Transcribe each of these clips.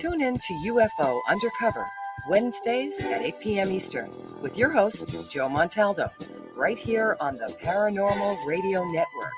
Tune in to UFO Undercover, Wednesdays at 8 p.m. Eastern, with your host, Joe Montaldo, right here on the Paranormal Radio Network.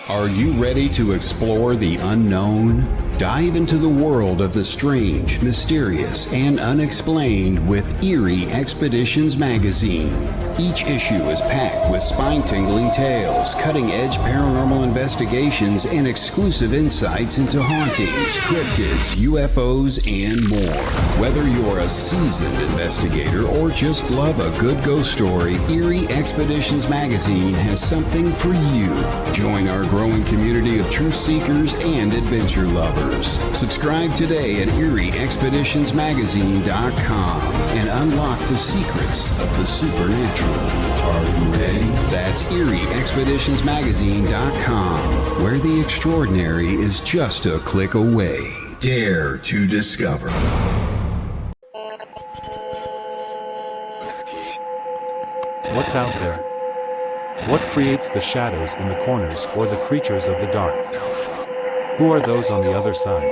Are you ready to explore the unknown? Dive into the world of the strange, mysterious, and unexplained with Eerie Expeditions magazine. Each issue is packed with spine-tingling tales, cutting-edge paranormal investigations, and exclusive insights into hauntings, cryptids, UFOs, and more. Whether you're a seasoned investigator or just love a good ghost story, Eerie Expeditions magazine has something for you. Join our growing community of truth seekers and adventure lovers. Subscribe today at EerieExpeditionsMagazine.com and unlock the secrets of the supernatural. Are you ready? That's EerieExpeditionsMagazine.com, where the extraordinary is just a click away. Dare to discover. What's out there? What creates the shadows in the corners or the creatures of the dark? Who are those on the other side?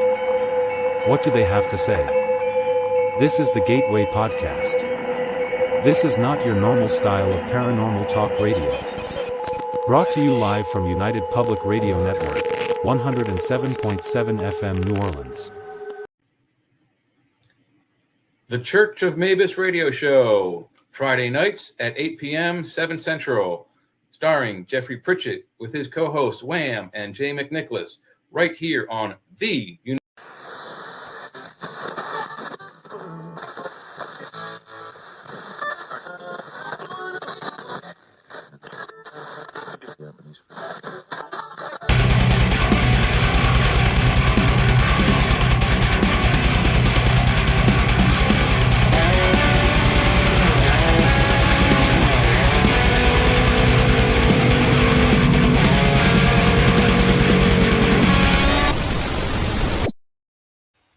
What do they have to say? This is the Gateway Podcast. This is not your normal style of paranormal talk radio. Brought to you live from United Public Radio Network, 107.7 FM New Orleans. The Church of Mavis Radio Show, Friday nights at 8 p.m., 7 Central, starring Jeffrey Pritchett with his co-hosts Wham and Jay McNicholas, right here on the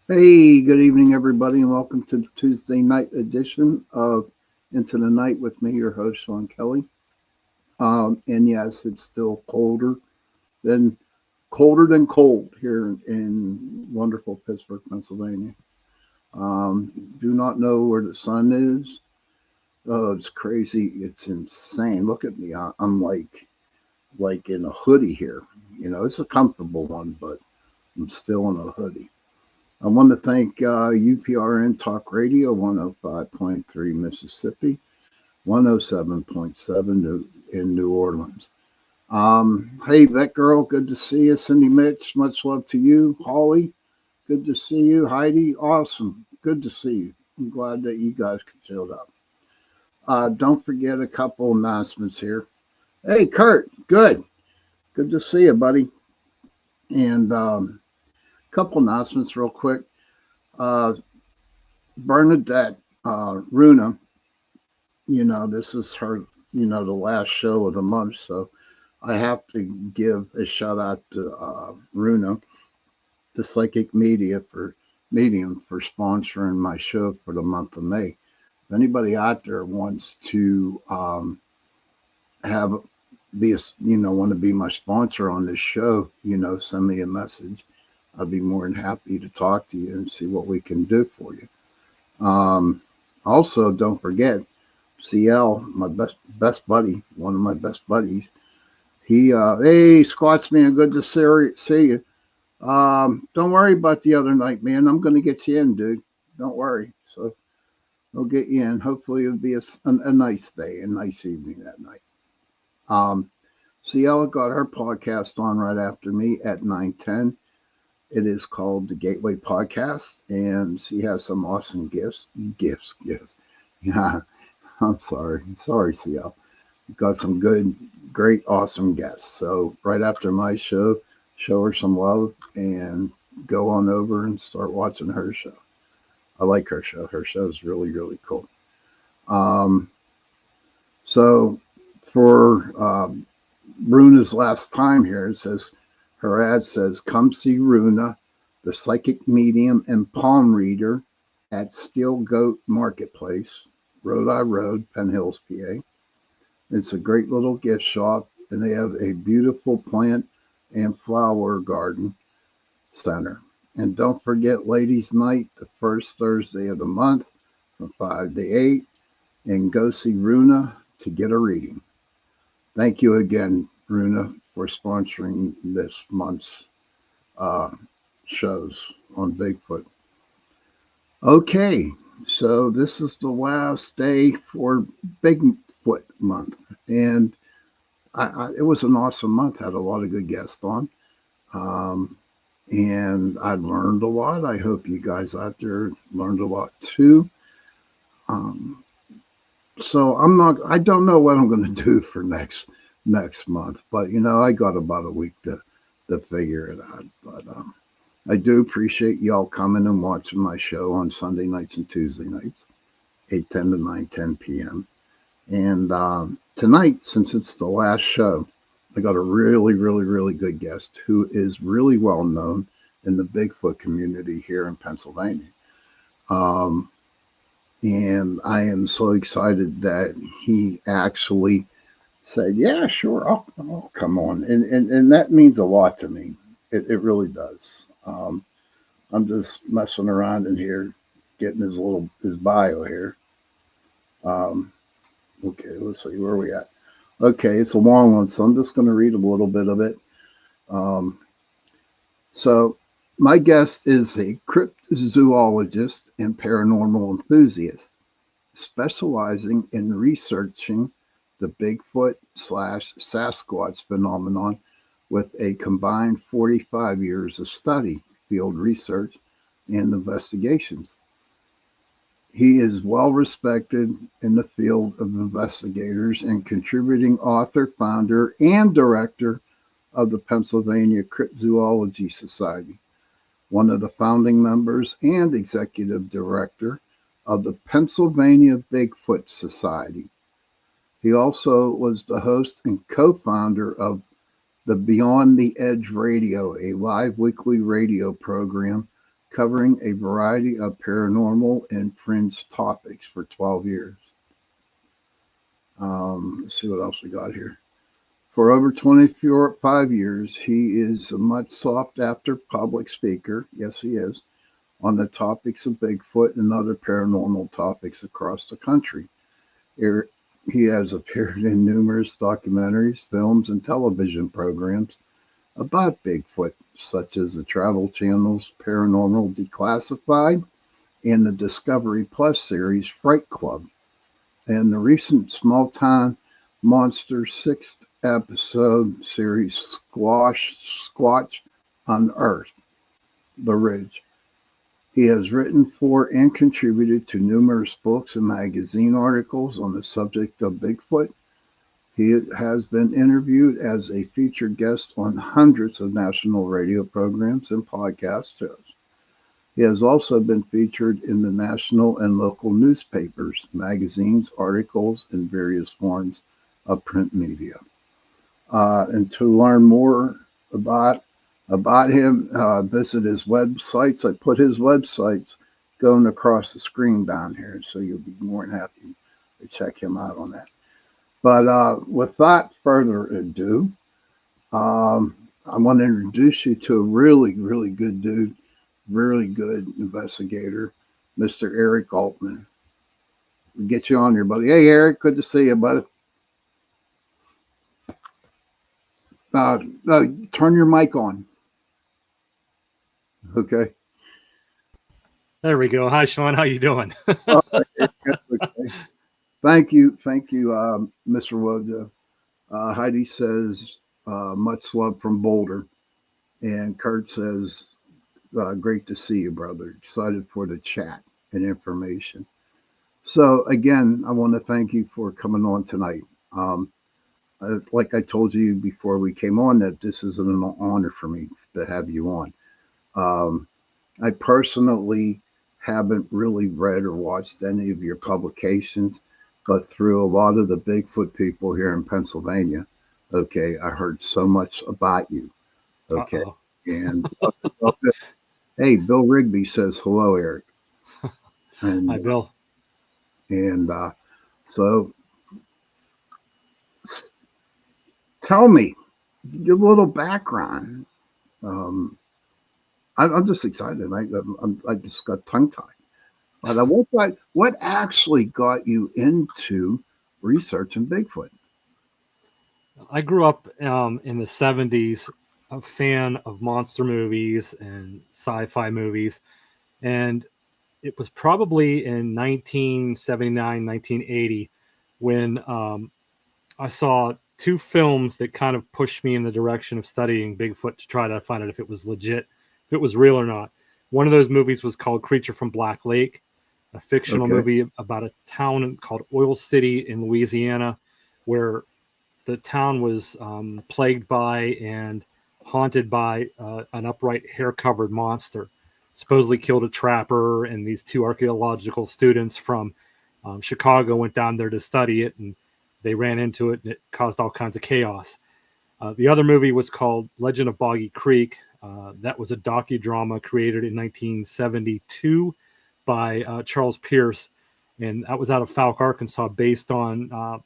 Hey, good evening, everybody, and welcome to the Tuesday night edition of Into the Night with me, your host, Sean Kelly. And yes, it's still colder than cold here in wonderful Pittsburgh, Pennsylvania. Do not know where the sun is. Oh, it's crazy. It's insane. Look at me. I'm like in a hoodie here. You know, it's a comfortable one, but I'm still in a hoodie. I want to thank UPRN Talk Radio, 105.3 Mississippi, 107.7 in New Orleans. Hey, that girl, good to see you. Cindy Mitch, much love to you. Holly, good to see you. Heidi, awesome. Good to see you. I'm glad that you guys showed up. Don't forget a couple announcements here. Hey, Kurt, good. Good to see you, buddy. And couple announcements real quick. Bernadette Runa, you know, this is her, you know, the last show of the month, so I have to give a shout out to Runa, the psychic medium for sponsoring my show for the month of May. If anybody out there wants to want to be my sponsor on this show, you know, send me a message. I'd be more than happy to talk to you and see what we can do for you. Also, don't forget, CL, my best buddy, one of my best buddies. Hey, Scotsman, good to see you. Don't worry about the other night, man. I'm going to get you in, dude. Don't worry. So we'll get you in. Hopefully it'll be a nice day, a nice evening that night. CL got her podcast on right after me at 9:10. It is called the Gateway Podcast, and she has some awesome gifts. Yeah, I'm sorry, CL. Got some great, awesome guests. So right after my show, show her some love and go on over and start watching her show. I like her show. Her show is really, really cool. So for Runa's last time here, it says, her ad says, come see Runa, the psychic medium and palm reader, at Steel Goat Marketplace, Rhode Island Road, Penn Hills, PA. It's a great little gift shop, and they have a beautiful plant and flower garden center. And don't forget Ladies' Night, the first Thursday of the month from 5 to 8, and go see Runa to get a reading. Thank you again, Runa, for sponsoring this month's shows on Bigfoot. Okay, so this is the last day for Bigfoot month, and it was an awesome month. Had a lot of good guests on, and I learned a lot. I hope you guys out there learned a lot too. So I don't know what I'm going to do for next month, but I got about a week to figure it out. But I do appreciate y'all coming and watching my show on Sunday nights and Tuesday nights, 8:10 to 9:10 p.m. And tonight, since it's the last show, I got a really, really, really good guest who is really well known in the Bigfoot community here in Pennsylvania. And I am so excited that he actually said, yeah, sure, I'll come on. And that means a lot to me. It really does. I'm just messing around in here, getting his bio here. Okay, let's see, where are we at? Okay, it's a long one, so I'm just going to read a little bit of it. So my guest is a cryptozoologist and paranormal enthusiast, specializing in researching the Bigfoot/Sasquatch phenomenon with a combined 45 years of study, field research, and investigations. He is well respected in the field of investigators and contributing author, founder, and director of the Pennsylvania Cryptozoology Society, one of the founding members and executive director of the Pennsylvania Bigfoot Society. He also was the host and co-founder of the Beyond the Edge Radio, a live weekly radio program covering a variety of paranormal and fringe topics for 12 years. Let's see what else we got here. For over 25 years, he is a much sought after public speaker, yes he is, on the topics of Bigfoot and other paranormal topics across the country. He has appeared in numerous documentaries, films, and television programs about Bigfoot, such as the Travel Channel's Paranormal Declassified and the Discovery Plus series Fright Club, and the recent Small Time Monster 6th episode series Squatch Unearthed the Ridge. He has written for and contributed to numerous books and magazine articles on the subject of Bigfoot. He has been interviewed as a featured guest on hundreds of national radio programs and podcast shows. He has also been featured in the national and local newspapers, magazines, articles, and various forms of print media. And to learn more about him, visit his websites. I put his websites going across the screen down here, so you'll be more than happy to check him out on that. But without further ado, I want to introduce you to a really, really good dude, really good investigator, Mr. Eric Altman. We'll get you on here, buddy. Hey, Eric, good to see you, buddy. Turn your mic on. Okay. There we go. Hi, Sean. How you doing? Okay. Thank you, Mr. Wojo. Heidi says, much love from Boulder. And Kurt says, great to see you, brother. Excited for the chat and information. So again, I want to thank you for coming on tonight. Like I told you before we came on, that this is an honor for me to have you on. I personally haven't really read or watched any of your publications, but through a lot of the Bigfoot people here in Pennsylvania, okay, I heard so much about you. Okay. And hey, Bill Rigby says hello, Eric. And, Hi, Bill. And so tell me, give a little background. I'm just excited. I just got tongue-tied. But what actually got you into researching Bigfoot? I grew up in the 70s, a fan of monster movies and sci-fi movies. And it was probably in 1979, 1980 when I saw two films that kind of pushed me in the direction of studying Bigfoot to try to find out if it was legit, if it was real or not. One of those movies was called Creature from Black Lake, a fictional movie about a town called Oil City in Louisiana, where the town was plagued by and haunted by an upright hair-covered monster. Supposedly killed a trapper, and these two archaeological students from Chicago went down there to study it, and they ran into it, and it caused all kinds of chaos. The other movie was called Legend of Boggy Creek. That was a docudrama created in 1972 by Charles Pierce, and that was out of Fouke, Arkansas, based on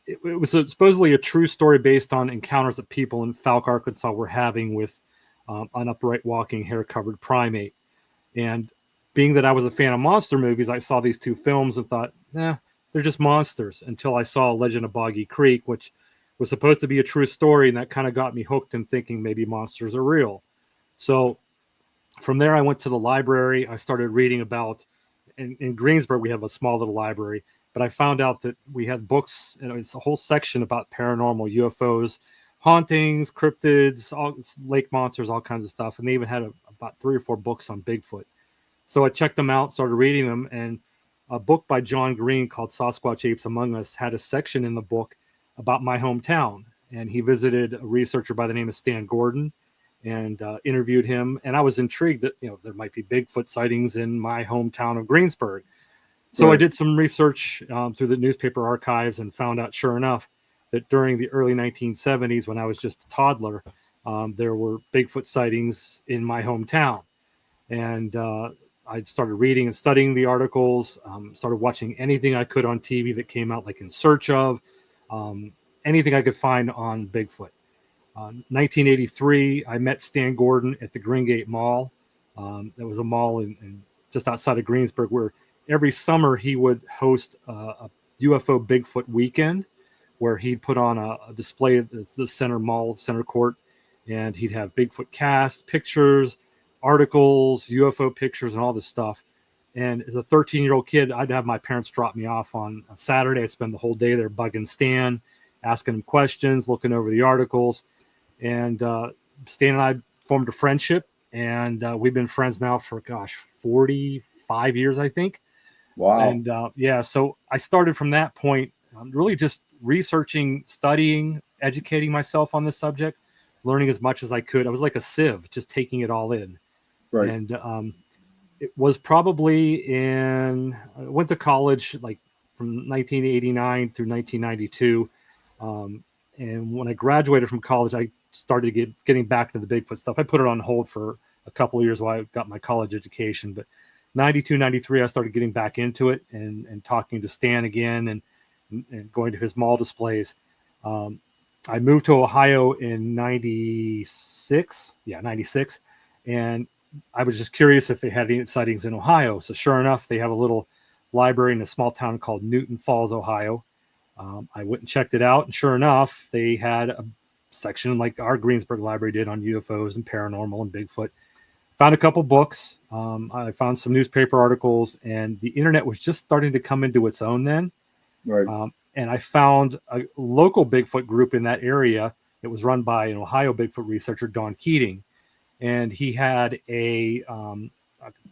it was supposedly a true story based on encounters that people in Fouke, Arkansas were having with an upright walking hair-covered primate. And being that I was a fan of monster movies, I saw these two films and thought, they're just monsters, until I saw Legend of Boggy Creek, which was supposed to be a true story, and that kind of got me hooked in thinking maybe monsters are real. So from there, I went to the library. I started reading about, in Greensburg, we have a small little library, but I found out that we had books, and it's a whole section about paranormal, UFOs, hauntings, cryptids, all lake monsters, all kinds of stuff. And they even had about 3 or 4 books on Bigfoot. So I checked them out, started reading them, and a book by John Green called Sasquatch Apes Among Us had a section in the book about my hometown. And he visited a researcher by the name of Stan Gordon and interviewed him. And I was intrigued that, there might be Bigfoot sightings in my hometown of Greensburg. So I did some research through the newspaper archives and found out, sure enough, that during the early 1970s, when I was just a toddler, there were Bigfoot sightings in my hometown. And I started reading and studying the articles, started watching anything I could on TV that came out, like In Search Of, anything I could find on Bigfoot. 1983, I met Stan Gordon at the Greengate Mall. That was a mall in just outside of Greensburg, where every summer he would host a UFO Bigfoot weekend, where he'd put on a display at the center court, and he'd have Bigfoot cast, pictures, articles, UFO pictures, and all this stuff. And as a 13-year-old kid, I'd have my parents drop me off on a Saturday. I'd spend the whole day there bugging Stan, asking him questions, looking over the articles. And Stan and I formed a friendship, and we've been friends now for, 45 years, I think. Wow. And so I started from that point, really just researching, studying, educating myself on this subject, learning as much as I could. I was like a sieve, just taking it all in. Right. And it was probably I went to college like from 1989 through 1992. And when I graduated from college, I started getting back into the Bigfoot stuff. I put it on hold for a couple of years while I got my college education, but 92, 93, I started getting back into it and talking to Stan again and going to his mall displays. I moved to Ohio in 96. Yeah, 96. And I was just curious if they had any sightings in Ohio. So sure enough, they have a little library in a small town called Newton Falls, Ohio. I went and checked it out. And sure enough, they had a section like our Greensburg library did on UFOs and paranormal and Bigfoot. Found a couple books. I found some newspaper articles, and the internet was just starting to come into its own then. Right. And I found a local Bigfoot group in that area. It was run by an Ohio Bigfoot researcher, Don Keating. And he had a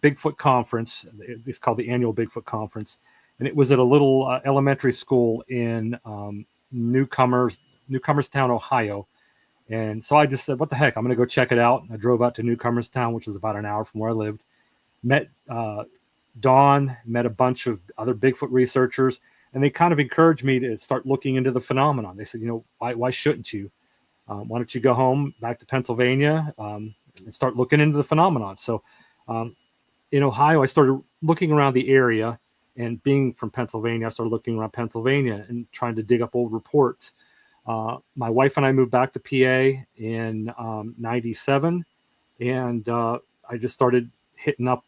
Bigfoot conference. It's called the Annual Bigfoot Conference. And it was at a little elementary school in Newcomerstown, Ohio. And so I just said, what the heck, I'm going to go check it out. I drove out to Newcomerstown, which is about an hour from where I lived. Met Don, met a bunch of other Bigfoot researchers, and they kind of encouraged me to start looking into the phenomenon. They said, why shouldn't you? Why don't you go home back to Pennsylvania and start looking into the phenomenon? So in Ohio, I started looking around the area, and being from Pennsylvania, I started looking around Pennsylvania and trying to dig up old reports. My wife and I moved back to PA in 97, and I just started hitting up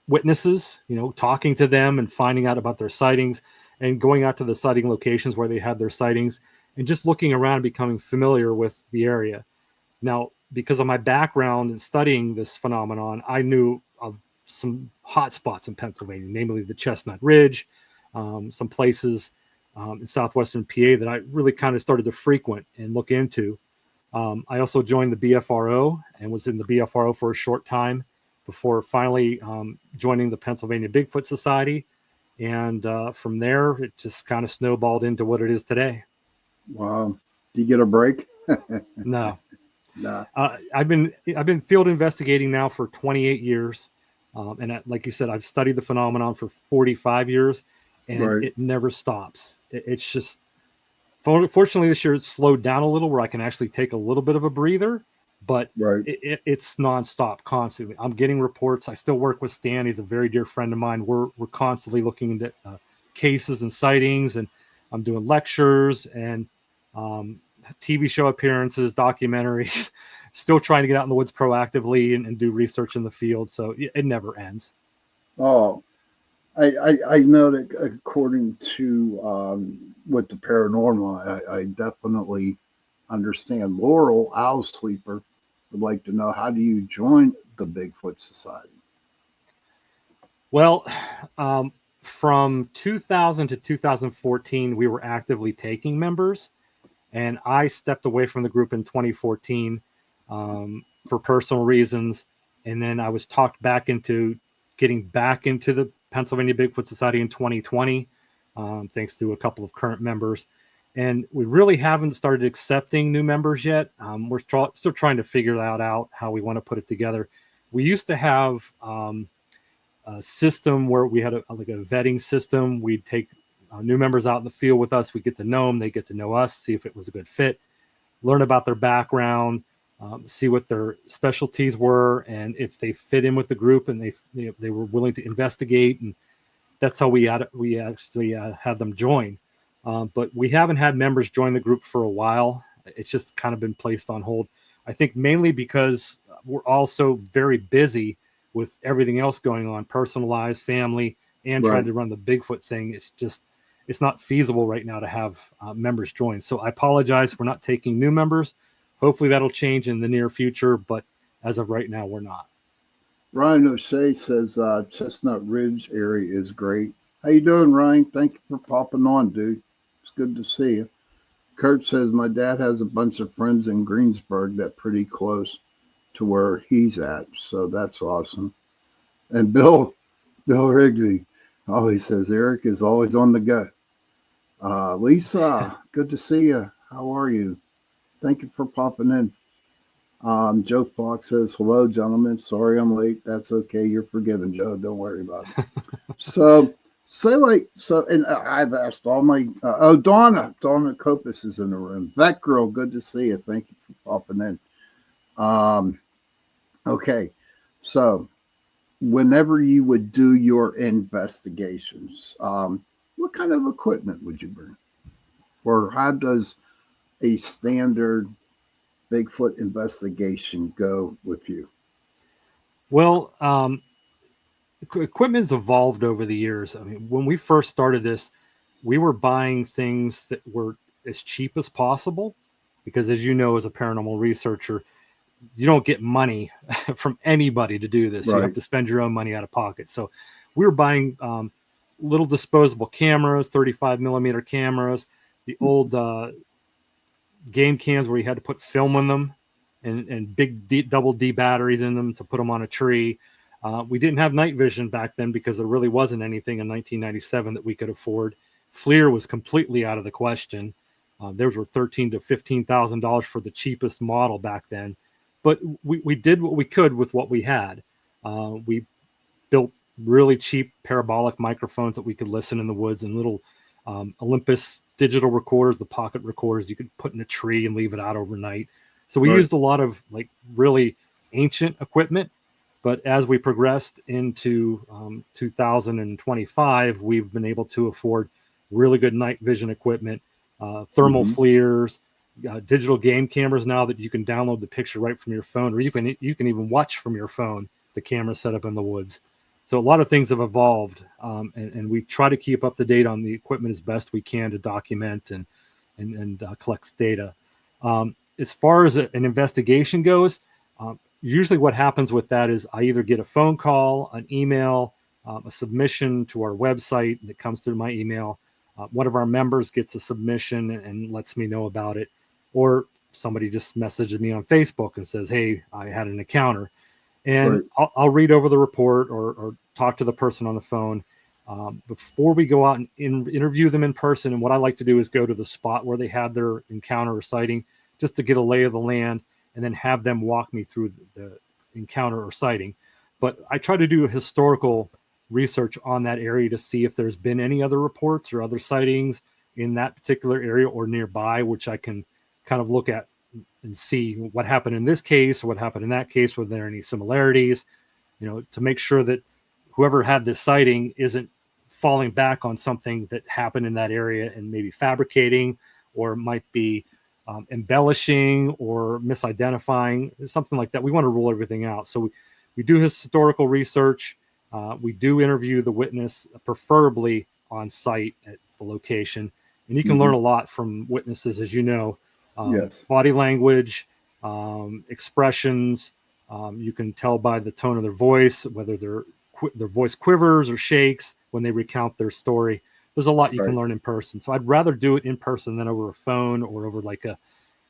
witnesses, talking to them and finding out about their sightings, and going out to the sighting locations where they had their sightings, and just looking around and becoming familiar with the area. Now, because of my background in studying this phenomenon, I knew of some hot spots in Pennsylvania, namely the Chestnut Ridge, some places in southwestern PA that I really kind of started to frequent and look into. I also joined the BFRO and was in the BFRO for a short time before finally joining the Pennsylvania Bigfoot Society. And from there, it just kind of snowballed into what it is today. Wow. Do you get a break? No. Nah. I've been field investigating now for 28 years. And like you said, I've studied the phenomenon for 45 years, and it never stops. It's just, fortunately this year it's slowed down a little where I can actually take a little bit of a breather, but it's nonstop, constantly. I'm getting reports. I still work with Stan. He's a very dear friend of mine. We're constantly looking into cases and sightings, and I'm doing lectures and TV show appearances, documentaries, still trying to get out in the woods proactively and do research in the field. So it never ends. Oh, I know that according to with the paranormal, I definitely understand. Laurel Owl Sleeper would like to know, how do you join the Bigfoot Society? Well, from 2000 to 2014, we were actively taking members, and I stepped away from the group in 2014 for personal reasons. And then I was talked back into getting back into the Pennsylvania Bigfoot Society in 2020, thanks to a couple of current members. And we really haven't started accepting new members yet. We're still trying to figure that out, how we want to put it together. We used to have a system where we had a vetting system. We'd take new members out in the field with us. We get to know them. They get to know us, see if it was a good fit, learn about their background, see what their specialties were, and if they fit in with the group and they were willing to investigate. And that's how we actually had them join. But we haven't had members join the group for a while. It's just kind of been placed on hold. I think mainly because we're also very busy with everything else going on, personal lives, family, and trying to run the Bigfoot thing. It's not feasible right now to have members join. So I apologize for not taking new members. Hopefully that'll change in the near future, but as of right now, we're not. Ryan O'Shea says Chestnut Ridge area is great. How you doing, Ryan? Thank you for popping on, dude. It's good to see you. Kurt says my dad has a bunch of friends in Greensburg that pretty close to where he's at, so that's awesome. And Bill Wrigley always says Eric is always on the go. Lisa, good to see you. How are you? Thank you for popping in. Joe Fox says, hello, gentlemen. Sorry I'm late. That's okay. You're forgiven, Joe. Don't worry about it. So and I've asked all my, Donna Copus is in the room. Vet Girl, good to see you. Thank you for popping in. Okay. So whenever you would do your investigations, what kind of equipment would you bring? Or how does a standard Bigfoot investigation go with you? Well, equipment's evolved over the years. I mean, when we first started this, we were buying things that were as cheap as possible, because as you know, as a paranormal researcher, you don't get money from anybody to do this. You have to spend your own money out of pocket. So we were buying little disposable cameras, 35 millimeter cameras, the old game cams where you had to put film in them, and big double D batteries in them to put them on a tree. We didn't have night vision back then because there really wasn't anything in 1997 that we could afford. FLIR was completely out of the question. Theirs were $13,000 to $15,000 for the cheapest model back then. But we did what we could with what we had. We built really cheap parabolic microphones that we could listen in the woods, and little Olympus digital recorders, the pocket recorders you could put in a tree and leave it out overnight. So we used a lot of like really ancient equipment, But as we progressed into 2025, we've been able to afford really good night vision equipment, thermal FLIRs, digital game cameras now that you can download the picture right from your phone, or you can even watch from your phone the camera set up in the woods. So a lot of things have evolved, and we try to keep up to date on the equipment as best we can to document and collect data. As far as an investigation goes, usually what happens with that is I either get a phone call, an email, a submission to our website that comes through my email. One of our members gets a submission and lets me know about it, or somebody just messages me on Facebook and says, "Hey, I had an encounter," and I'll read over the report or talk to the person on the phone before we go out and interview them in person. And what I like to do is go to the spot where they had their encounter or sighting, just to get a lay of the land, and then have them walk me through the encounter or sighting. But I try to do a historical research on that area to see if there's been any other reports or other sightings in that particular area or nearby, which I can kind of look at and see what happened in this case or what happened in that case. Were there any similarities, to make sure that whoever had this sighting isn't falling back on something that happened in that area and maybe fabricating, or might be embellishing or misidentifying, something like that. We want to rule everything out. So we do historical research. We do interview the witness, preferably on site at the location. And you can learn a lot from witnesses, as you know. Yes. Body language, expressions. You can tell by the tone of their voice, whether their voice quivers or shakes when they recount their story. There's a lot you can learn in person. So I'd rather do it in person than over a phone or over like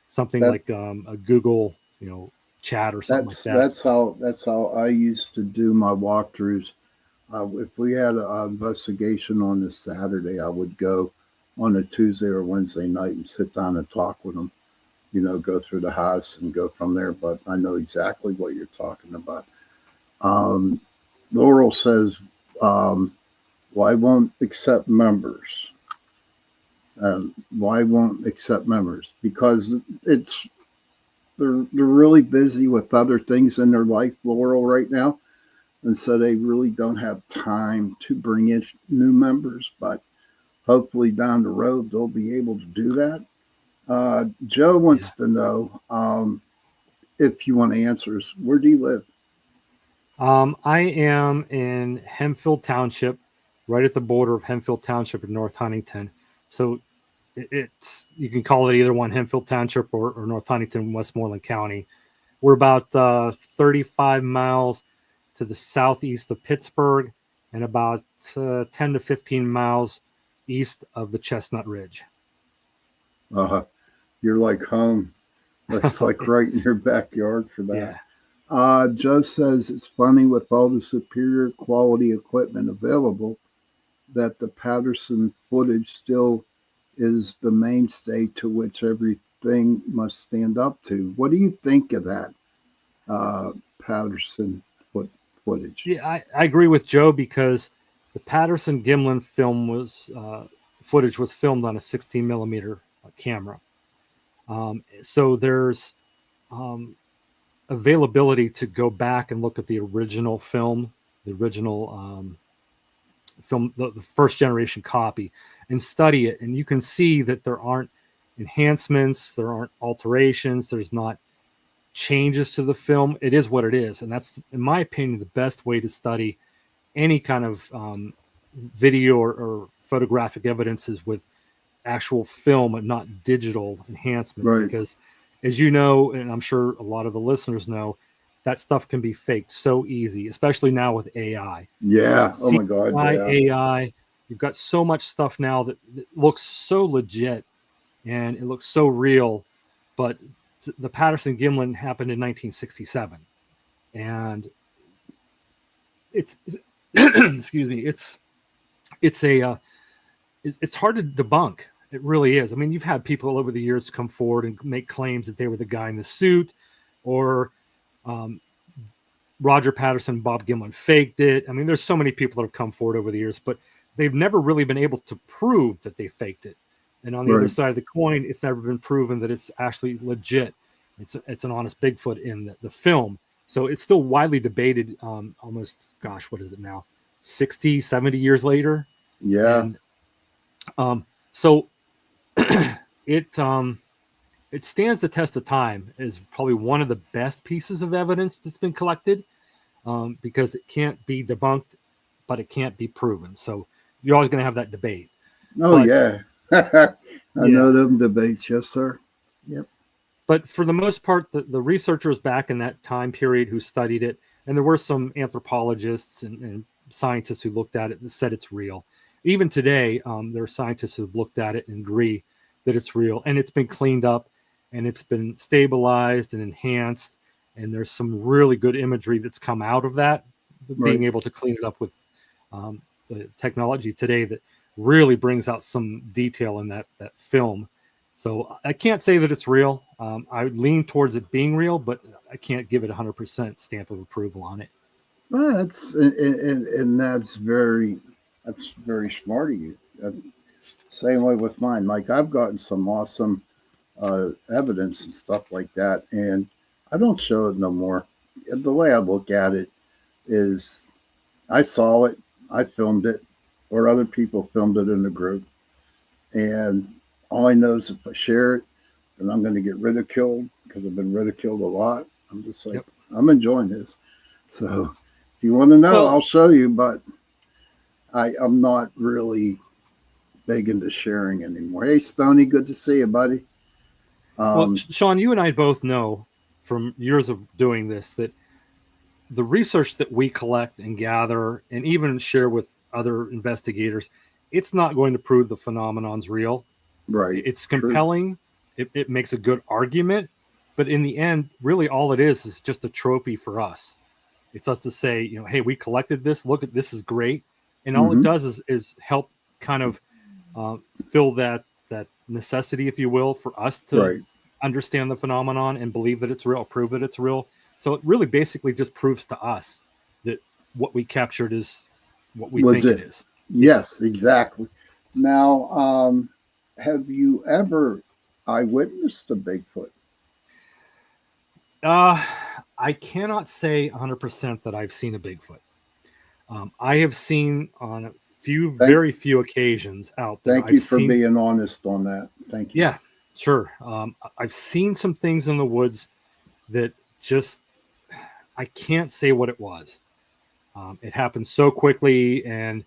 something like a Google, chat or something like that. That's how I used to do my walkthroughs. If we had an investigation on a Saturday, I would go on a Tuesday or Wednesday night and sit down and talk with them, go through the house and go from there. But I know exactly what you're talking about. Laurel says, why won't accept members? Why won't accept members? Because they're really busy with other things in their life, Laurel, right now. And so they really don't have time to bring in new members, but hopefully down the road, they'll be able to do that. Joe wants to know, if you want answers, where do you live? I am in Hempfield Township, right at the border of Hempfield Township and North Huntington. So you can call it either one, Hempfield Township or North Huntington, Westmoreland County. We're about 35 miles to the southeast of Pittsburgh and about 10 to 15 miles east of the Chestnut Ridge. You're like home. Looks like right in your backyard for that. Yeah. Joe says it's funny with all the superior quality equipment available that the Patterson footage still is the mainstay to which everything must stand up to. What do you think of that Patterson footage? Yeah, I agree with Joe, because the Patterson Gimlin footage was filmed on a 16 millimeter camera. So there's availability to go back and look at the original film, the first generation copy, and study it. And you can see that there aren't enhancements, there aren't alterations, there's not changes to the film. It is what it is. And that's, in my opinion, the best way to study any kind of video or photographic evidences with actual film and not digital enhancement. Right. Because, as you know, and I'm sure a lot of the listeners know, that stuff can be faked so easy, especially now with AI. Yeah. Oh my God. AI. You've got so much stuff now that looks so legit and it looks so real. But the Patterson Gimlin happened in 1967, and it's excuse me, it's hard to debunk. It really is. I mean, you've had people over the years come forward and make claims that they were the guy in the suit, or Roger Patterson, Bob Gimlin faked it. I mean, there's so many people that have come forward over the years, but they've never really been able to prove that they faked it. And on the other side of the coin, it's never been proven that it's actually legit. It's an honest Bigfoot in the film. So it's still widely debated, almost, gosh, what is it now? 60, 70 years later. Yeah. And so it stands the test of time as probably one of the best pieces of evidence that's been collected, because it can't be debunked, but it can't be proven. So you're always going to have that debate. Oh, But, yeah. I know them debates. Yes, sir. Yep. But for the most part, the researchers back in that time period who studied it, and there were some anthropologists and scientists who looked at it and said it's real. Even today, there are scientists who've looked at it and agree that it's real. And it's been cleaned up, and it's been stabilized and enhanced. And there's some really good imagery that's come out of that, being able to clean it up with the technology today that really brings out some detail in that film. So I can't say that it's real. I would lean towards it being real, but I can't give it 100% stamp of approval on it. Well, that's very smart of you. Same way with mine. Like, I've gotten some awesome evidence and stuff like that, and I don't show it no more. The way I look at it is, I saw it, I filmed it, or other people filmed it in the group, and all I know is if I share it, then I'm going to get ridiculed, because I've been ridiculed a lot. I'm just like, I'm enjoying this. So if you want to know, I'll show you, but I'm not really big into sharing anymore. Hey, Stoney, good to see you, buddy. Well, Sean, you and I both know from years of doing this that the research that we collect and gather and even share with other investigators, it's not going to prove the phenomenon's real. Right. It's compelling. It makes a good argument. But in the end, really all it is just a trophy for us. It's us to say, hey, we collected this. Look at this, is great. And all it does is help kind of fill that necessity, if you will, for us to understand the phenomenon and believe that it's real, prove that it's real. So it really basically just proves to us that what we captured is what we think it is. Yes, exactly. Now, have you ever eyewitnessed a Bigfoot? I cannot say 100% that I've seen a Bigfoot. I have seen on a few, very few occasions out there. Thank you for being honest on that. Thank you. Yeah, sure. I've seen some things in the woods that just, I can't say what it was. It happened so quickly, and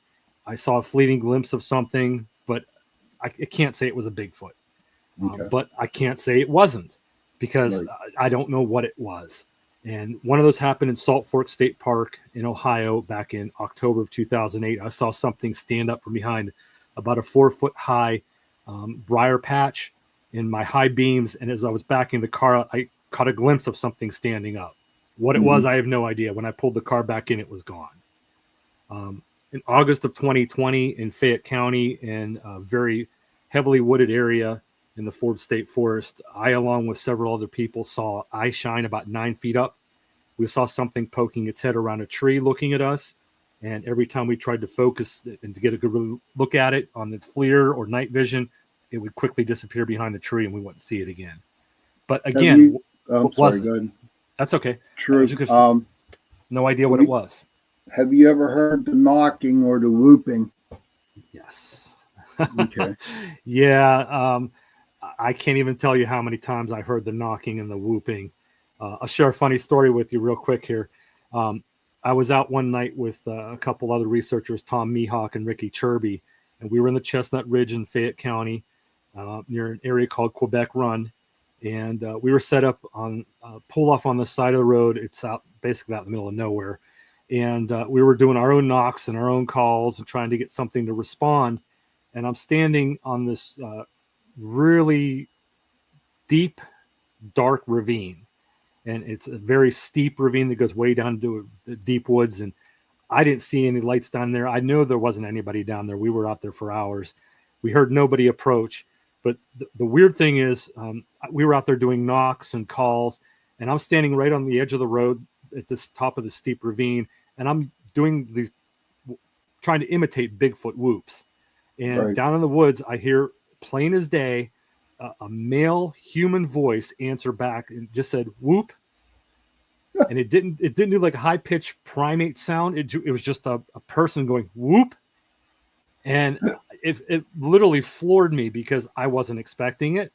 I saw a fleeting glimpse of something, but I can't say it was a Bigfoot. But I can't say it wasn't, because I don't know what it was. And one of those happened in Salt Fork State Park in Ohio back in October of 2008. I saw something stand up from behind about a 4-foot high briar patch in my high beams. And as I was backing the car, I caught a glimpse of something standing up. What it was, I have no idea. When I pulled the car back in, it was gone. In August of 2020 in Fayette County, in a very heavily wooded area in the Forbes State Forest, I, along with several other people, saw eye shine about 9 feet up. We saw something poking its head around a tree looking at us. And every time we tried to focus and to get a good look at it on the FLIR or night vision, it would quickly disappear behind the tree and we wouldn't see it again. But again, I'm sorry, go ahead. That's okay. True. No idea what it was. Have you ever heard the knocking or the whooping? Yes. Okay. Yeah. I can't even tell you how many times I heard the knocking and the whooping. I'll share a funny story with you real quick here. I was out one night with a couple other researchers, Tom Mihawk and Ricky Chirby, and we were in the Chestnut Ridge in Fayette County near an area called Quebec Run. And we were set up on pull off on the side of the road. It's basically out in the middle of nowhere. And we were doing our own knocks and our own calls and trying to get something to respond. And I'm standing on this really deep, dark ravine. And it's a very steep ravine that goes way down to the deep woods. And I didn't see any lights down there. I knew there wasn't anybody down there. We were out there for hours. We heard nobody approach. But the weird thing is we were out there doing knocks and calls, and I'm standing right on the edge of the road at the top of the steep ravine, and I'm doing these, trying to imitate Bigfoot whoops. And down in the woods, I hear plain as day a male human voice answer back and just said, "Whoop." and it didn't do like a high pitched primate sound. It was just a person going whoop, and it literally floored me because I wasn't expecting it.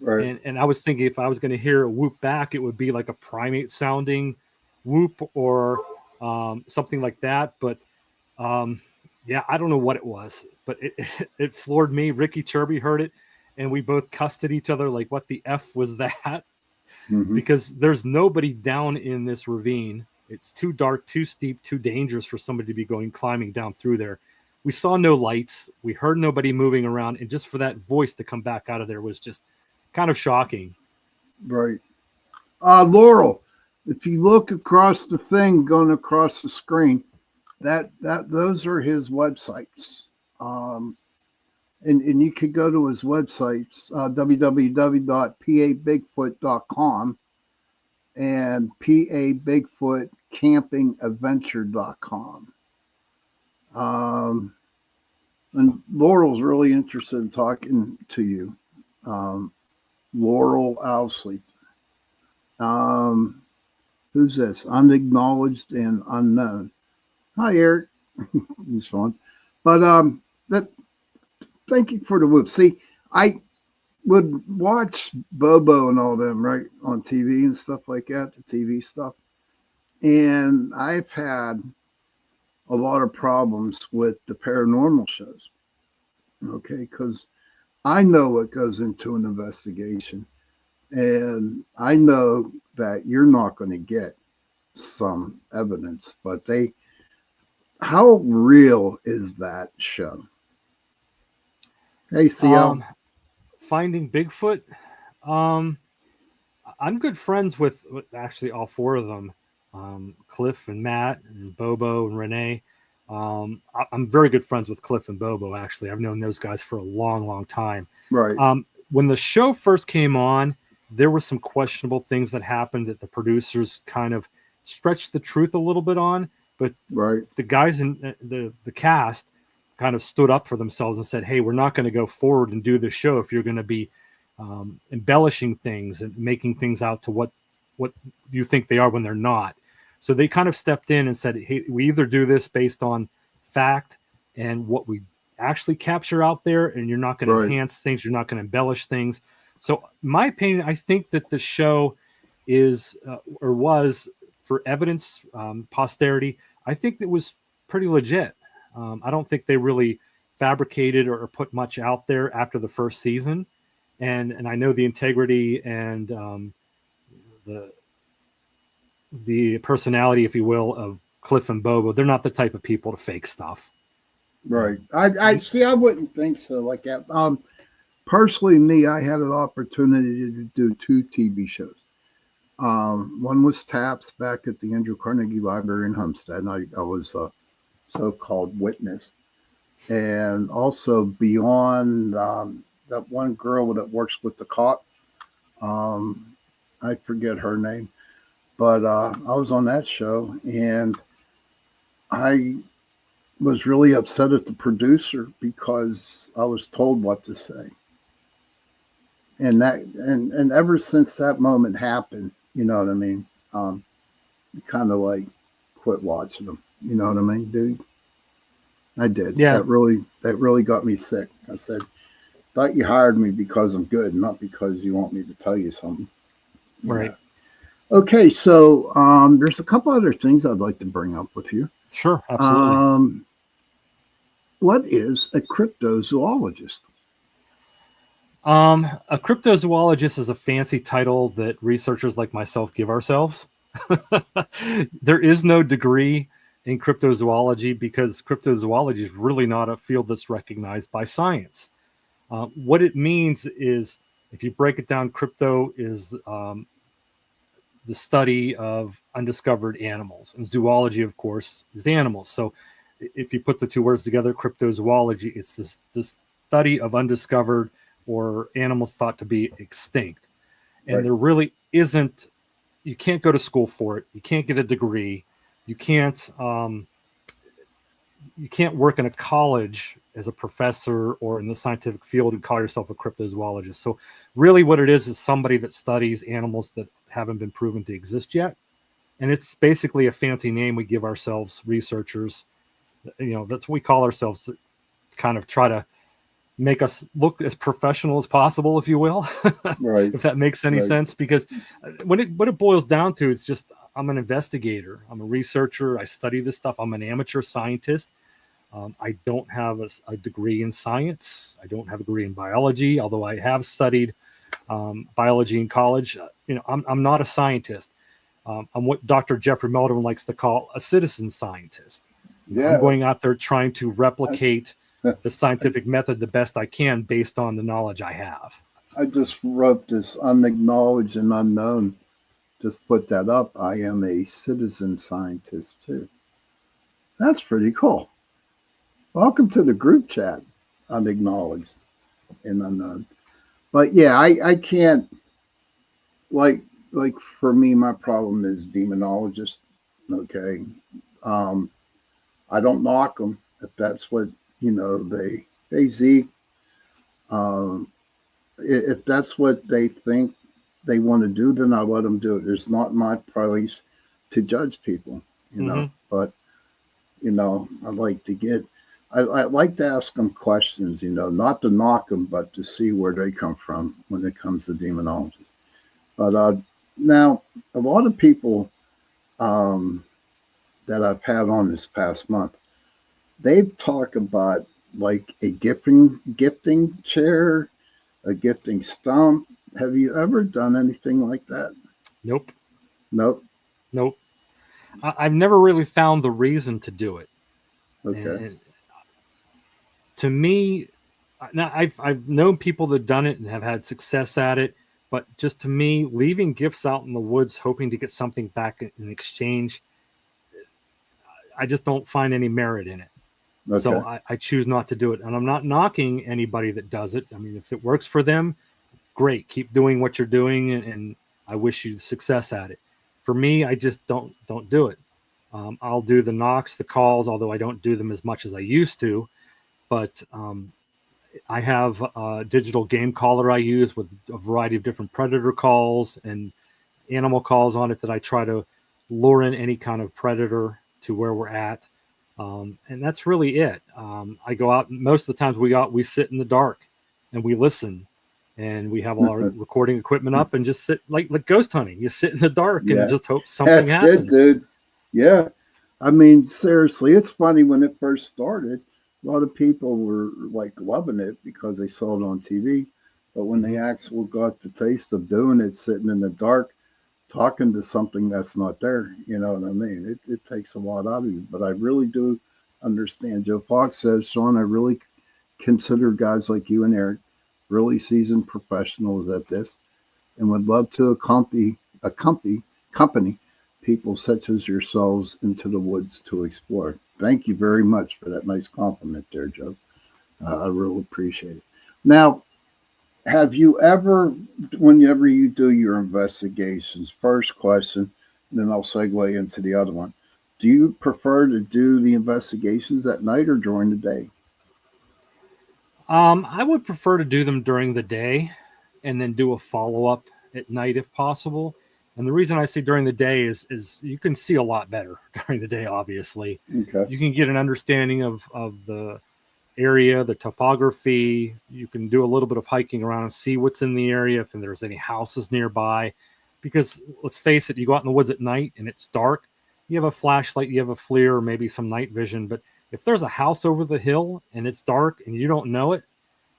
Right. And I was thinking if I was going to hear a whoop back, it would be like a primate sounding whoop or something like that. But yeah, I don't know what it was, but it floored me. Ricky Cherby heard it, and we both cussed at each other like, what the F was that? Mhm. Because there's nobody down in this ravine. It's too dark, too steep, too dangerous for somebody to be climbing down through there. We saw no lights. We heard nobody moving around. And just for that voice to come back out of there was just kind of shocking. Right. Laurel, if you look across the thing going across the screen, those are his websites. And you could go to his websites, www.pabigfoot.com and pabigfootcampingadventure.com. And Laurel's really interested in talking to you. Laurel Owsley. Who's this? Unacknowledged and unknown. Hi, Eric. He's fun. But thank you for the whoop. See, I would watch Bobo and all them, right, on TV and stuff like that, the TV stuff. And I've had a lot of problems with the paranormal shows. Okay, because I know what goes into an investigation. And I know that you're not going to get some evidence, but how real is that show? Hey, CL. Finding Bigfoot. I'm good friends with actually all four of them. Cliff and Matt and Bobo and Renee. I'm very good friends with Cliff and Bobo, actually. I've known those guys for a long, long time. Right. When the show first came on, there were some questionable things that happened that the producers kind of stretched the truth a little bit on. But right. The guys in the cast kind of stood up for themselves and said, hey, we're not going to go forward and do the show if you're going to be embellishing things and making things out to what you think they are when they're not. So they kind of stepped in and said, hey, we either do this based on fact and what we actually capture out there, and you're not going to enhance things, you're not going to embellish things. So in my opinion, I think that the show is or was for evidence posterity. I think it was pretty legit. I don't think they really fabricated or put much out there after the first season. And I know the integrity and the personality, if you will, of Cliff and Bobo. They're not the type of people to fake stuff. Right. I see. I wouldn't think so. Like that. Personally, me, I had an opportunity to do 2 TV shows. One was Taps back at the Andrew Carnegie Library in Homestead. And I was a so-called witness. And also Beyond, that one girl that works with the cop. I forget her name. But I was on that show, and I was really upset at the producer because I was told what to say. And ever since that moment happened, you know what I mean? Kind of like quit watching them. You know what I mean, dude? I did. Yeah. That really got me sick. I said, thought you hired me because I'm good, not because you want me to tell you something. Right. Okay, so there's a couple other things I'd like to bring up with you. Sure, absolutely. What is a cryptozoologist? A cryptozoologist is a fancy title that researchers like myself give ourselves. There is no degree in cryptozoology because cryptozoology is really not a field that's recognized by science. What it means is, if you break it down, crypto is the study of undiscovered animals, and zoology, of course, is animals. So if you put the two words together, cryptozoology, it's the study of undiscovered or animals thought to be extinct. And there really isn't, you can't go to school for it. You can't get a degree. You can't work in a college as a professor or in the scientific field and call yourself a cryptozoologist. So really what it is somebody that studies animals that haven't been proven to exist yet. And it's basically a fancy name we give ourselves, researchers. That's what we call ourselves, to kind of try to make us look as professional as possible, if you will, Right. if that makes any sense. Because what it boils down to is just, I'm an investigator. I'm a researcher. I study this stuff. I'm an amateur scientist. I don't have a degree in science. I don't have a degree in biology, although I have studied biology in college. I'm not a scientist. I'm what Dr. Jeffrey Melvin likes to call a citizen scientist. Yeah. I'm going out there trying to replicate the scientific method the best I can based on the knowledge I have. I just wrote this unacknowledged and unknown. Just put that up. I am a citizen scientist too. That's pretty cool. Welcome to the group chat, unacknowledged and unknown. But yeah, I can't, like for me, my problem is demonologist. Okay. I don't knock them if that's what, hey Zeke, if that's what they think they want to do, then I'll let them do it. It's not my place to judge people, but, I like to I like to ask them questions, not to knock them, but to see where they come from when it comes to demonologists. But now, a lot of people that I've had on this past month, they've talked about like a gifting chair, a gifting stump. Have you ever done anything like that? Nope. I've never really found the reason to do it. Okay. And to me, now I've known people that done it and have had success at it, but just to me, leaving gifts out in the woods, hoping to get something back in exchange, I just don't find any merit in it. Okay. So I choose not to do it. And I'm not knocking anybody that does it. I mean, if it works for them, great. Keep doing what you're doing, and I wish you success at it. For me, I just don't do it. I'll do the knocks, the calls, although I don't do them as much as I used to. But I have a digital game caller I use with a variety of different predator calls and animal calls on it that I try to lure in any kind of predator to where we're at. And that's really it. I go out, most of the times we sit in the dark and we listen, and we have all our recording equipment up and just sit like ghost hunting. You sit in the dark and just hope something happens. It, dude. Yeah. I mean, seriously, it's funny when it first started, a lot of people were like loving it because they saw it on TV. But when they actually got the taste of doing it, sitting in the dark, talking to something that's not there, you know what I mean? It takes a lot out of you. But I really do understand. Joe Fox says, Sean, I really consider guys like you and Eric really seasoned professionals at this, and would love to accompany people such as yourselves into the woods to explore. Thank you very much for that nice compliment there, Joe. I really appreciate it. Now, have you ever, whenever you do your investigations, first question, and then I'll segue into the other one, do you prefer to do the investigations at night or during the day? I would prefer to do them during the day and then do a follow-up at night if possible. And the reason I say during the day is you can see a lot better during the day, obviously. Okay. You can get an understanding of the area, the topography. You can do a little bit of hiking around and see what's in the area, if there's any houses nearby. Because let's face it, you go out in the woods at night and it's dark. You have a flashlight, you have a FLIR, or maybe some night vision. But if there's a house over the hill and it's dark and you don't know it,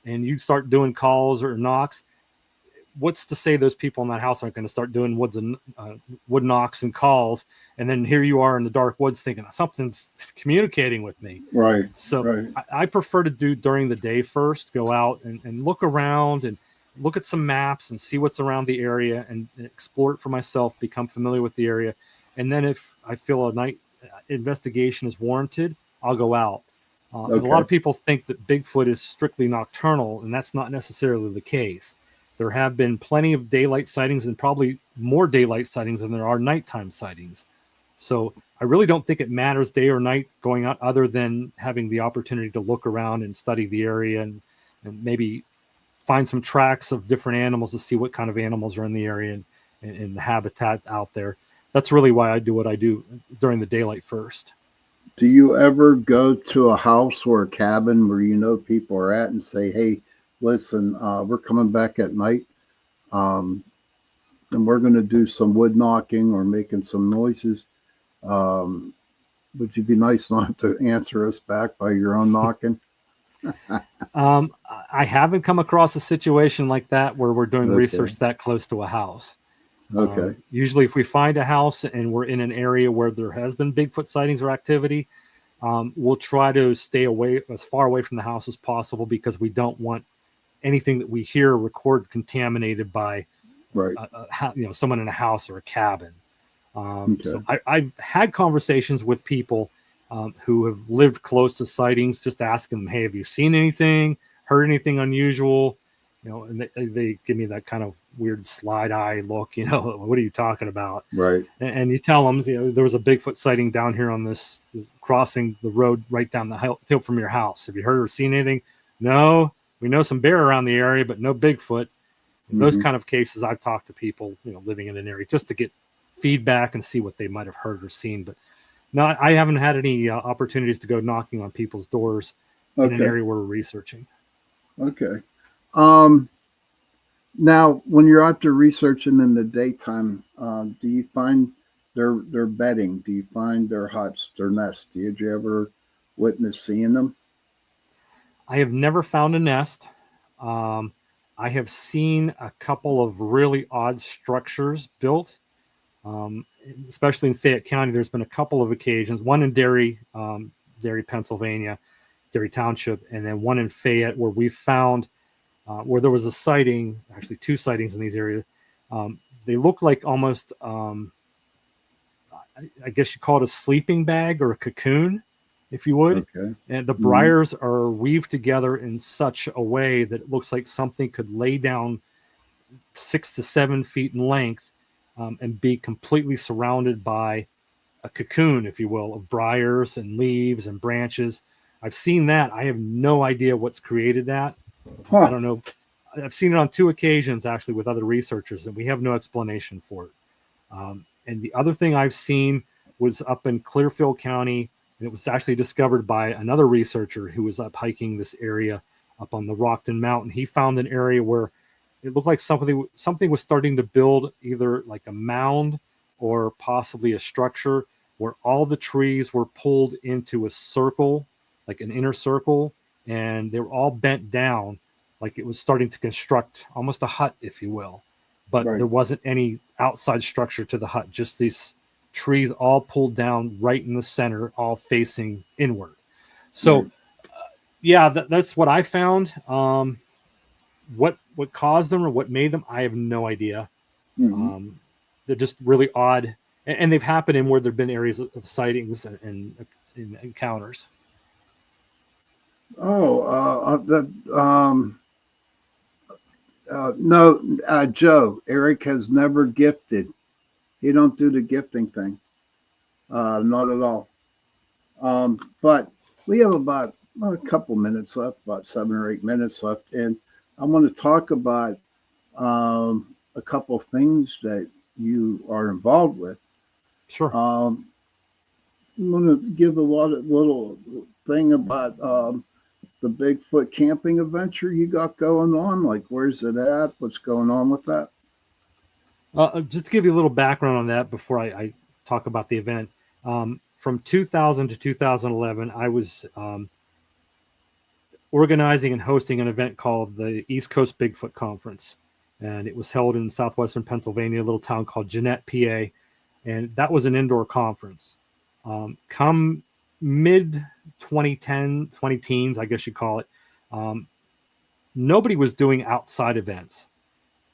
and you start doing calls or knocks, what's to say those people in that house aren't going to start doing wood knocks and calls, and then here you are in the dark woods thinking something's communicating with me. Right. So right. I prefer to do during the day first, go out and look around and look at some maps and see what's around the area and explore it for myself, become familiar with the area. And then if I feel a night investigation is warranted, I'll go out. And a lot of people think that Bigfoot is strictly nocturnal, and that's not necessarily the case. There have been plenty of daylight sightings, and probably more daylight sightings than there are nighttime sightings. So I really don't think it matters day or night going out, other than having the opportunity to look around and study the area and maybe find some tracks of different animals to see what kind of animals are in the area and the habitat out there. that's really why I do what I do during the daylight first. Do you ever go to a house or a cabin where you know people are at and say, hey, listen, we're coming back at night, and we're going to do some wood knocking or making some noises. Would you be nice enough to answer us back by your own knocking? I haven't come across a situation like that where we're doing research that close to a house. Okay. Usually if we find a house and we're in an area where there has been Bigfoot sightings or activity, we'll try to stay away as far away from the house as possible, because we don't want anything that we hear or record contaminated by someone in a house or a cabin. So I've had conversations with people who have lived close to sightings, just asking them, hey, have you seen anything, heard anything unusual? And they give me that kind of weird slide eye look, what are you talking about? Right. And you tell them, there was a Bigfoot sighting down here on this, crossing the road right down the hill from your house. Have you heard or seen anything? No, we know some bear around the area, but no Bigfoot. In those kind of cases, I've talked to people, living in an area just to get feedback and see what they might have heard or seen. But no, I haven't had any opportunities to go knocking on people's doors in an area where we're researching. Okay. Now, when you're out there researching in the daytime, do you find their bedding? Do you find their huts, their nests? Did you ever witness seeing them? I have never found a nest. I have seen a couple of really odd structures built, especially in Fayette County. There's been a couple of occasions, one in Derry, Pennsylvania, Derry Township, and then one in Fayette, where we found where there was a sighting, actually two sightings in these areas. They look like almost, I guess you call it a sleeping bag or a cocoon, if you would. Okay. And the briars are weaved together in such a way that it looks like something could lay down 6 to 7 feet in length and be completely surrounded by a cocoon, if you will, of briars and leaves and branches. I've seen that. I have no idea what's created that. I don't know. I've seen it on 2 occasions, actually, with other researchers, and we have no explanation for it. And the other thing I've seen was up in Clearfield County, and it was actually discovered by another researcher who was up hiking this area up on the Rockton Mountain. He found an area where it looked like something was starting to build, either like a mound or possibly a structure, where all the trees were pulled into a circle, like an inner circle, and they were all bent down, like it was starting to construct almost a hut, if you will. But there wasn't any outside structure to the hut, just these trees all pulled down right in the center, all facing inward. So, that's what I found. What caused them or what made them, I have no idea. They're just really odd, and they've happened in where there've been areas of sightings and encounters. No, Joe, Eric has never gifted. He don't do the gifting thing. Not at all. But we have about a couple minutes left, about 7 or 8 minutes left. And I want to talk about a couple of things that you are involved with. Sure. I'm going to give a little thing about the Bigfoot camping adventure you got going on. Like, where's it at? What's going on with that? Just to give you a little background on that before I talk about the event. From 2000 to 2011, I was organizing and hosting an event called the East Coast Bigfoot Conference. And it was held in southwestern Pennsylvania, a little town called Jeannette, PA. And that was an indoor conference. Come mid-2010, 20-teens, I guess you call it, nobody was doing outside events.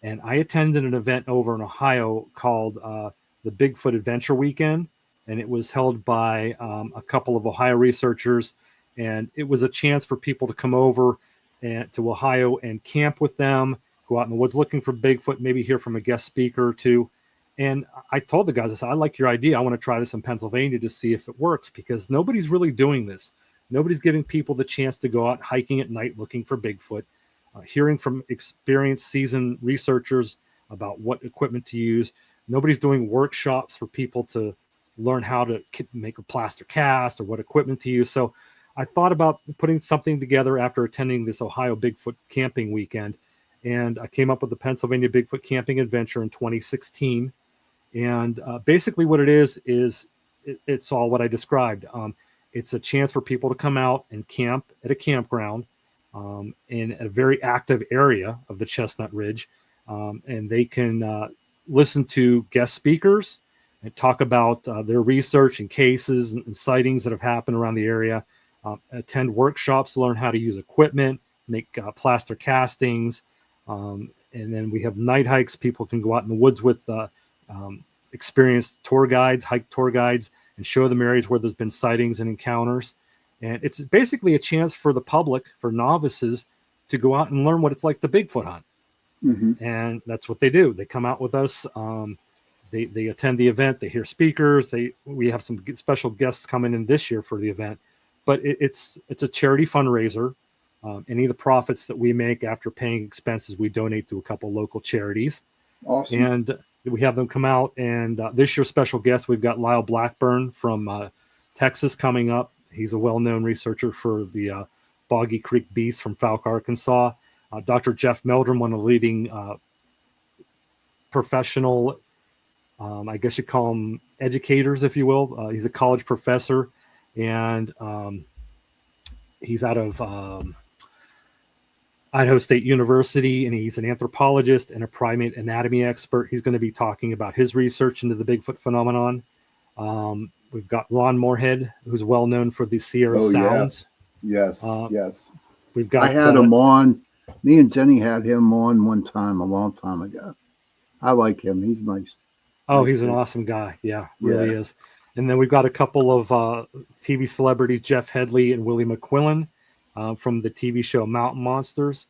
And I attended an event over in Ohio called the Bigfoot Adventure Weekend. And it was held by a couple of Ohio researchers. And it was a chance for people to come over to Ohio and camp with them, go out in the woods looking for Bigfoot, maybe hear from a guest speaker or two. And I told the guys, I said, I like your idea. I want to try this in Pennsylvania to see if it works, because nobody's really doing this. Nobody's giving people the chance to go out hiking at night looking for Bigfoot, hearing from experienced, seasoned researchers about what equipment to use. Nobody's doing workshops for people to learn how to make a plaster cast or what equipment to use. So I thought about putting something together after attending this Ohio Bigfoot camping weekend. And I came up with the Pennsylvania Bigfoot Camping Adventure in 2016. And basically what it is it's all what I described. It's a chance for people to come out and camp at a campground in a very active area of the Chestnut Ridge. And they can listen to guest speakers and talk about their research and cases and sightings that have happened around the area. Attend workshops to learn how to use equipment, make plaster castings. And then we have night hikes. People can go out in the woods with experienced hike tour guides, and show them areas where there's been sightings and encounters. And it's basically a chance for the public, for novices, to go out and learn what it's like to Bigfoot hunt. Mm-hmm. And that's what they do. They come out with us. They attend the event. They hear speakers. We have some special guests coming in this year for the event. But it's a charity fundraiser. Any of the profits that we make after paying expenses, we donate to a couple local charities. Awesome. And we have them come out. And this year's special guest, we've got Lyle Blackburn from Texas coming up. He's a well-known researcher for the Boggy Creek Beast from Falk, Arkansas. Dr. Jeff Meldrum, one of the leading professional, I guess you call them educators, if you will. He's a college professor, and he's out of Idaho State University, and he's an anthropologist and a primate anatomy expert. He's going to be talking about his research into the Bigfoot phenomenon. We've got Ron Moorhead, who's well known for the Sierra Sounds. Yes, yes. We've got. I had him on. Me and Jenny had him on one time a long time ago. I like him. He's nice. Oh, nice he's an awesome guy. Yeah, really is. And then we've got a couple of TV celebrities, Jeff Headley and Willie McQuillan from the TV show Mountain Monsters.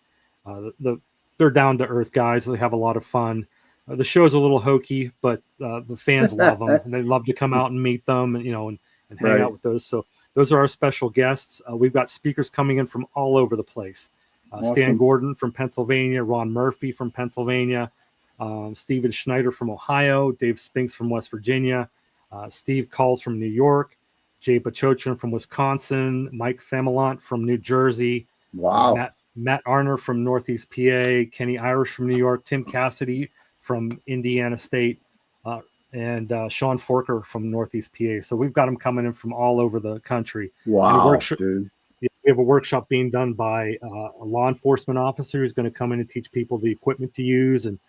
They're down to earth guys. They have a lot of fun. The show's a little hokey, but the fans love them. And they love to come out and meet them, and hang out with those. So those are our special guests. We've got speakers coming in from all over the place. Awesome. Stan Gordon from Pennsylvania, Ron Murphy from Pennsylvania, Stephen Schneider from Ohio, Dave Spinks from West Virginia, Steve Calls from New York, Jay Bachochin from Wisconsin, Mike Femelant from New Jersey, wow, Matt Arner from Northeast PA, Kenny Irish from New York, Tim Cassidy from Indiana State, and Sean Forker from Northeast PA. So we've got them coming in from all over the country. Wow, dude. We have a workshop being done by a law enforcement officer who's going to come in and teach people the equipment to use and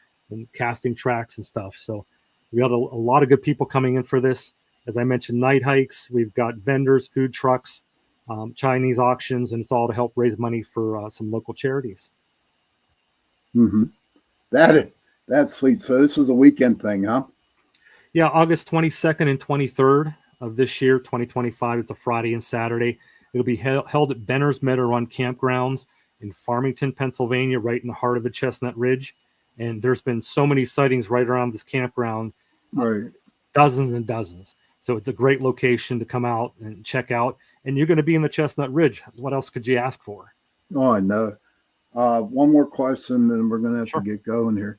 casting tracks and stuff. So we got a lot of good people coming in for this. As I mentioned, night hikes. We've got vendors, food trucks, Chinese auctions, and it's all to help raise money for some local charities. Mm-hmm. That's sweet. So this is a weekend thing, huh? Yeah, August 22nd and 23rd of this year, 2025. It's a Friday and Saturday. It'll be held at Benner's Meadow Run Campgrounds in Farmington, Pennsylvania, right in the heart of the Chestnut Ridge. And there's been so many sightings right around this campground, dozens and dozens. So it's a great location to come out and check out. And you're going to be in the Chestnut Ridge. What else could you ask for? Oh, I know. One more question, then we're going to have to get going here.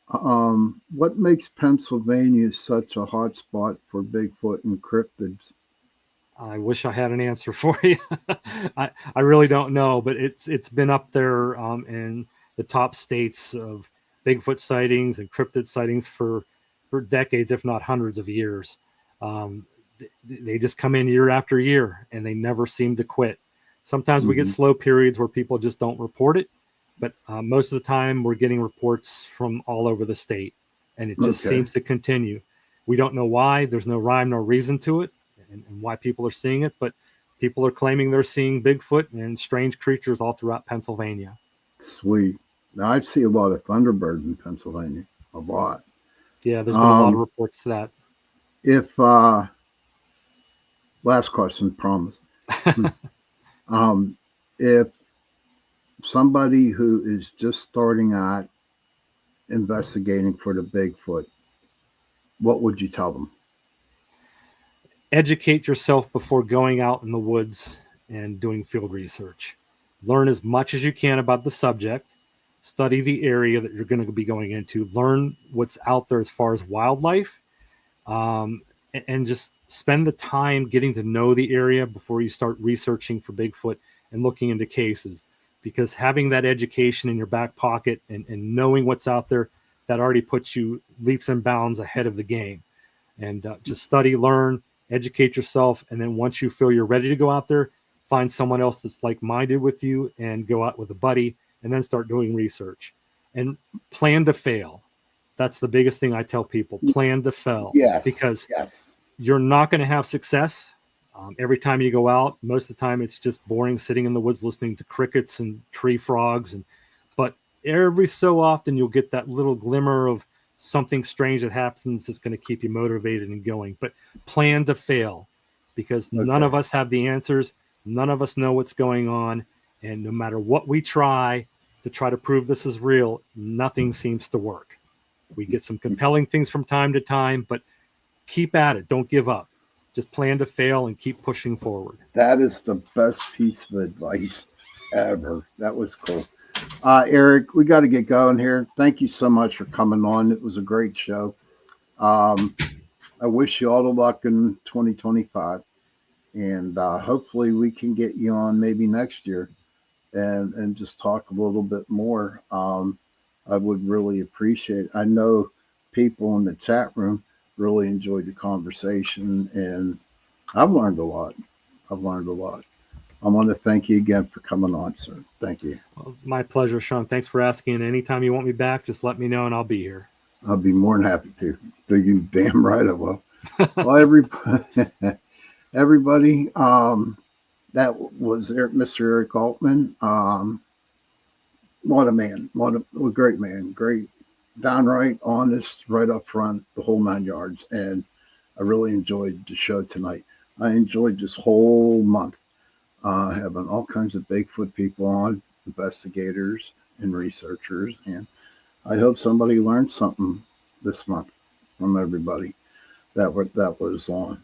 What makes Pennsylvania such a hot spot for Bigfoot and cryptids? I wish I had an answer for you. I really don't know, but it's been up there in the top states of Bigfoot sightings and cryptid sightings for decades, if not hundreds of years. They just come in year after year, and they never seem to quit. Sometimes we get slow periods where people just don't report it, but most of the time we're getting reports from all over the state, and it just seems to continue. We don't know why. There's no rhyme, no reason to it. And why people are seeing it, but people are claiming they're seeing Bigfoot and strange creatures all throughout Pennsylvania. Sweet. Now I see a lot of Thunderbirds in Pennsylvania, a lot. Yeah, there's been a lot of reports to that. If last question, promise. If somebody who is just starting out investigating for the Bigfoot, what would you tell them? Educate yourself before going out in the woods and doing field research. Learn as much as you can about the subject. study the area that you're going to be going into, learn what's out there as far as wildlife, and just spend the time getting to know the area before you start researching for Bigfoot and looking into cases. Because having that education in your back pocket and knowing what's out there, that already puts you leaps and bounds ahead of the game. And just study, learn, educate yourself. And then once you feel you're ready to go out there, find someone else that's like-minded with you and go out with a buddy and then start doing research. And plan to fail. That's the biggest thing I tell people. Plan to fail. Yes. Because you're not going to have success. Every time you go out, most of the time it's just boring sitting in the woods listening to crickets and tree frogs. But every so often you'll get that little glimmer of something strange that happens that's going to keep you motivated and going. But plan to fail, because none of us have the answers. None of us know what's going on. And no matter what we try to prove this is real, nothing seems to work. We get some compelling things from time to time, but keep at it. Don't give up. Just plan to fail and keep pushing forward. That is the best piece of advice ever. That was cool. Eric, we got to get going here. Thank you so much for coming on. It was a great show. I wish you all the luck in 2025. And hopefully we can get you on maybe next year and just talk a little bit more. I would really appreciate it. I know people in the chat room really enjoyed the conversation, and I've learned a lot. I want to thank you again for coming on, sir. Thank you. Well, my pleasure, Sean. Thanks for asking. Anytime you want me back, just let me know and I'll be here. I'll be more than happy to. You damn right I will. Well, everybody, that was Mr. Eric Altman. What a man. What a great man. Great. Downright honest, right up front, the whole 9 yards. And I really enjoyed the show tonight. I enjoyed this whole month having all kinds of Bigfoot people on, investigators and researchers. And I hope somebody learned something this month from everybody that was on.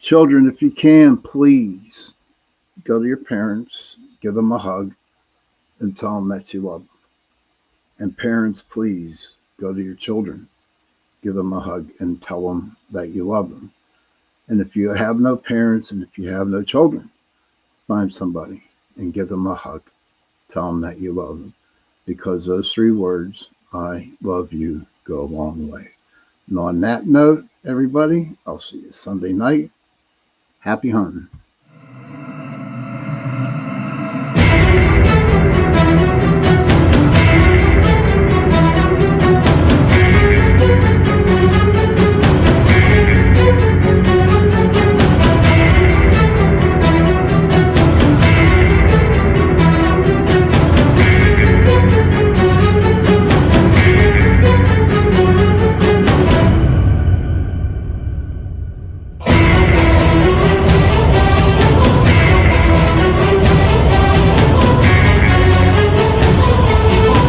Children, if you can, please go to your parents, give them a hug, and tell them that you love them. And parents, please go to your children, give them a hug, and tell them that you love them. And if you have no parents and if you have no children, find somebody and give them a hug. Tell them that you love them. Because those 3 words, I love you, go a long way. And on that note, everybody, I'll see you Sunday night. Happy hunting.